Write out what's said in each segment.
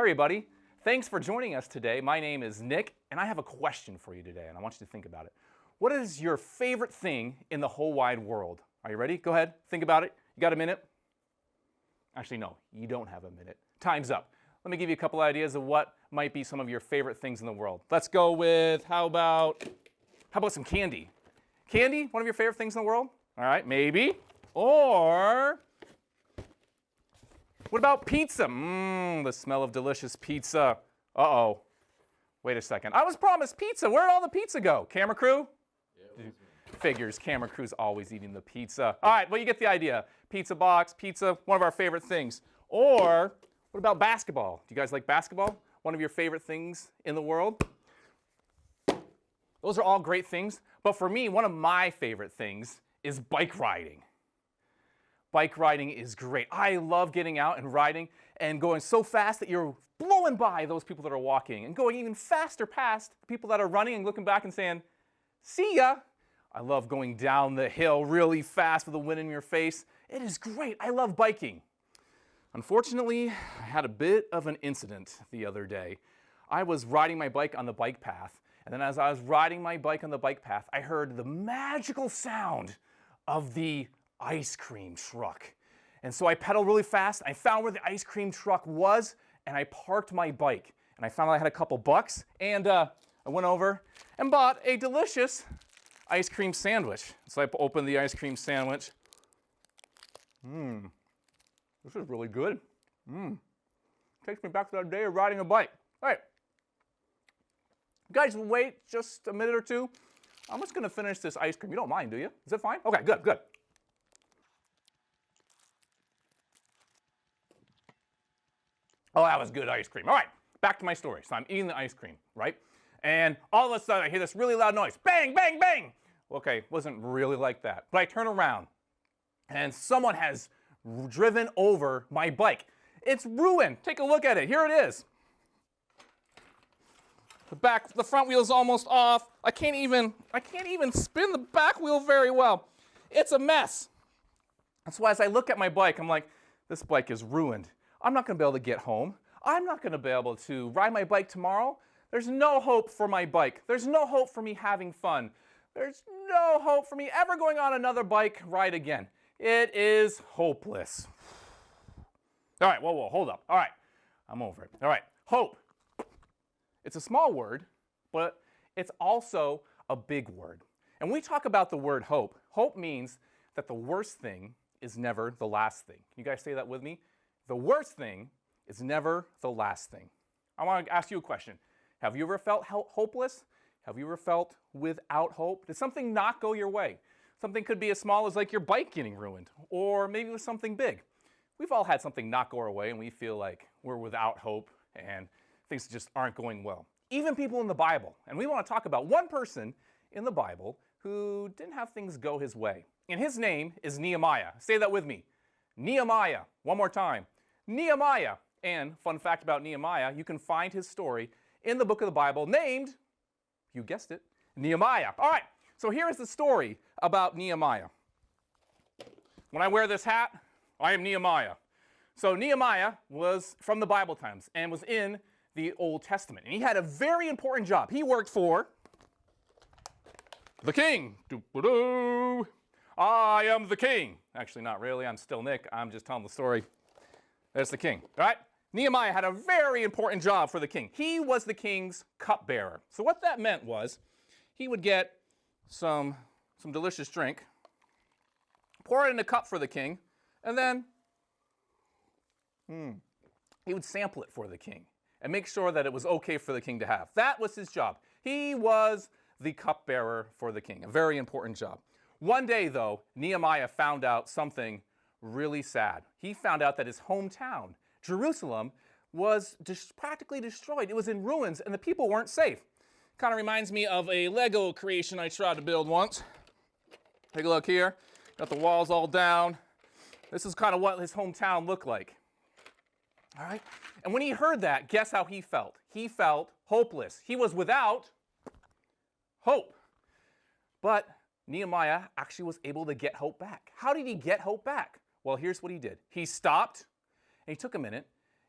everybody. Thanks for joining us today. My name is Nick, and I have a question for you today, and I want you to think about it. What is your favorite thing in the whole wide world? Are you ready? Go ahead. Think about it. You got a minute? Actually, no, you don't have a minute. Time's up. Let me give you a couple ideas of what might be some of your favorite things in the world. Let's go with, how about some candy? Candy, one of your favorite things in the world? All right, maybe. Or what about pizza? The smell of delicious pizza. Uh-oh. Wait a second. I was promised pizza. Where'd all the pizza go? Camera crew? Yeah, figures. Camera crew's always eating the pizza. All right, well, you get the idea. Pizza box, pizza, one of our favorite things. Or what about basketball? Do you guys like basketball? One of your favorite things in the world? Those are all great things. But for me, one of my favorite things is bike riding. Bike riding is great. I love getting out and riding and going so fast that you're blowing by those people that are walking and going even faster past the people that are running and looking back and saying, see ya. I love going down the hill really fast with the wind in your face. It is great. I love biking. Unfortunately, I had a bit of an incident the other day. I was riding my bike on the bike path, and then as I was riding my bike on the bike path, I heard the magical sound of the ice cream truck. And so I pedaled really fast. I found where the ice cream truck was, and I parked my bike. And I found out I had a couple bucks, and I went over and bought a delicious ice cream sandwich. So I opened the ice cream sandwich. This is really good. Takes me back to that day of riding a bike. All right. Guys, wait just a minute or two. I'm just going to finish this ice cream. You don't mind, do you? Is it fine? Okay, good, good. Oh, that was good ice cream. All right, back to my story. So I'm eating the ice cream, right? And all of a sudden I hear this really loud noise. Bang, bang, bang. Okay, it wasn't really like that. But I turn around and someone has driven over my bike. It's ruined. Take a look at it. Here it is. The front wheel's almost off. I can't even spin the back wheel very well. It's a mess. That's why as I look at my bike, I'm like, this bike is ruined. I'm not going to be able to get home. I'm not going to be able to ride my bike tomorrow. There's no hope for my bike. There's no hope for me having fun. There's no hope for me ever going on another bike ride again. It is hopeless. All right, whoa, hold up. All right, I'm over it. All right, hope. It's a small word, but it's also a big word. And when we talk about the word hope, hope means that the worst thing is never the last thing. Can you guys say that with me? The worst thing is never the last thing. I want to ask you a question. Have you ever felt hopeless? Have you ever felt without hope? Did something not go your way? Something could be as small as like your bike getting ruined, or maybe it was something big. We've all had something not go our way and we feel like we're without hope and things just aren't going well. Even people in the Bible. And we want to talk about one person in the Bible who didn't have things go his way. And his name is Nehemiah. Say that with me. Nehemiah. One more time. Nehemiah. And fun fact about Nehemiah, you can find his story in the book of the Bible named, you guessed it, Nehemiah. All right, so here is the story about Nehemiah. When I wear this hat, I am Nehemiah. So Nehemiah was from the Bible times and was in the Old Testament. And he had a very important job. He worked for the king. Doo-ba-doo. I am the king. Actually, not really. I'm still Nick. I'm just telling the story. There's the king. All right? Nehemiah had a very important job for the king. He was the king's cupbearer. So what that meant was he would get some delicious drink, pour it in a cup for the king, and then he would sample it for the king and make sure that it was okay for the king to have. That was his job. He was the cupbearer for the king, a very important job. One day, though, Nehemiah found out something really sad. He found out that his hometown, Jerusalem, was practically destroyed. It was in ruins, and the people weren't safe. Kind of reminds me of a Lego creation I tried to build once. Take a look here. Got the walls all down. This is kind of what his hometown looked like. All right? And when he heard that, guess how he felt? He felt hopeless. He was without hope. But Nehemiah actually was able to get hope back. How did he get hope back? Well, here's what he did. He stopped, and he took a minute,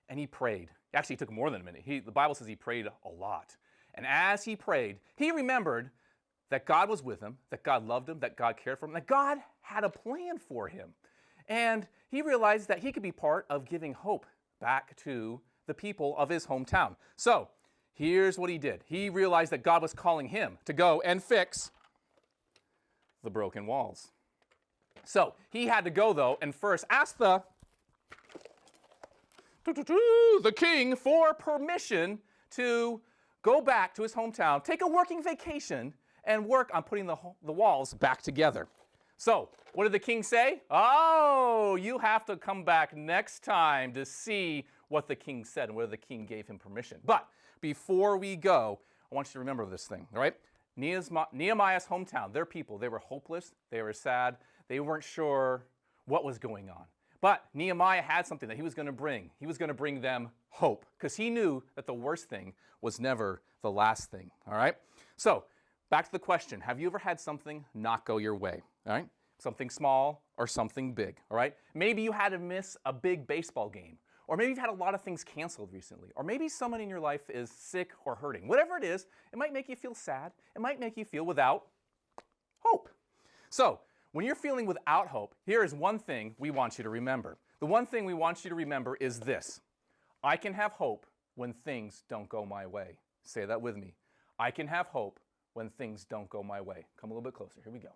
and he prayed. Actually, it took more than a minute. The Bible says he prayed a lot. And as he prayed, he remembered that God was with him, that God loved him, that God cared for him, that God had a plan for him. And he realized that he could be part of giving hope back to the people of his hometown. So here's what he did. He realized that God was calling him to go and fix the broken walls. So he had to go, though, and first ask the king for permission to go back to his hometown, take a working vacation, and work on putting the walls back together. So what did the king say? Oh, you have to come back next time to see what the king said and whether the king gave him permission. But before we go, I want you to remember this thing, all right? Nehemiah's hometown, their people, they were hopeless, they were sad, they weren't sure what was going on. But Nehemiah had something that he was going to bring. He was going to bring them hope because he knew that the worst thing was never the last thing, all right? So back to the question, have you ever had something not go your way, all right? Something small or something big, all right? Maybe you had to miss a big baseball game, or maybe you've had a lot of things canceled recently, or maybe someone in your life is sick or hurting. Whatever it is, it might make you feel sad. It might make you feel without hope. So when you're feeling without hope, here is one thing we want you to remember. The one thing we want you to remember is this. I can have hope when things don't go my way. Say that with me. I can have hope when things don't go my way. Come a little bit closer. Here we go.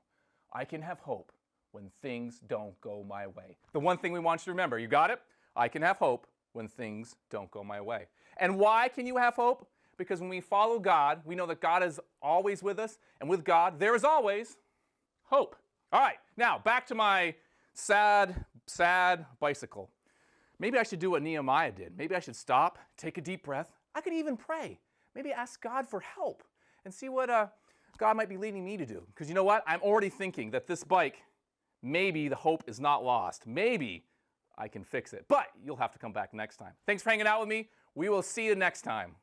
I can have hope when things don't go my way. The one thing we want you to remember, you got it? I can have hope when things don't go my way. And why can you have hope? Because when we follow God, we know that God is always with us, and with God, there is always hope. All right, now back to my sad bicycle. Maybe I should do what Nehemiah did. Maybe I should stop, take a deep breath. I could even pray. Maybe ask God for help and see what God might be leading me to do. Because you know what? I'm already thinking that this bike, maybe the hope is not lost. Maybe I can fix it. But you'll have to come back next time. Thanks for hanging out with me. We will see you next time.